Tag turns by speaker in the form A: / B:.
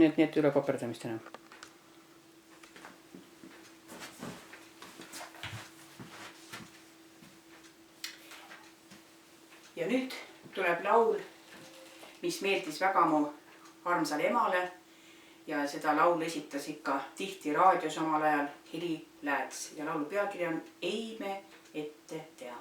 A: Nii et üle koperdamist enam. Ja nüüd tuleb laul, mis meeldis väga mu armsale emale ja seda laulu esitas ikka tihti raadios omal ajal Heli Lääts ja laulu pealkiri on Ei me ette tea.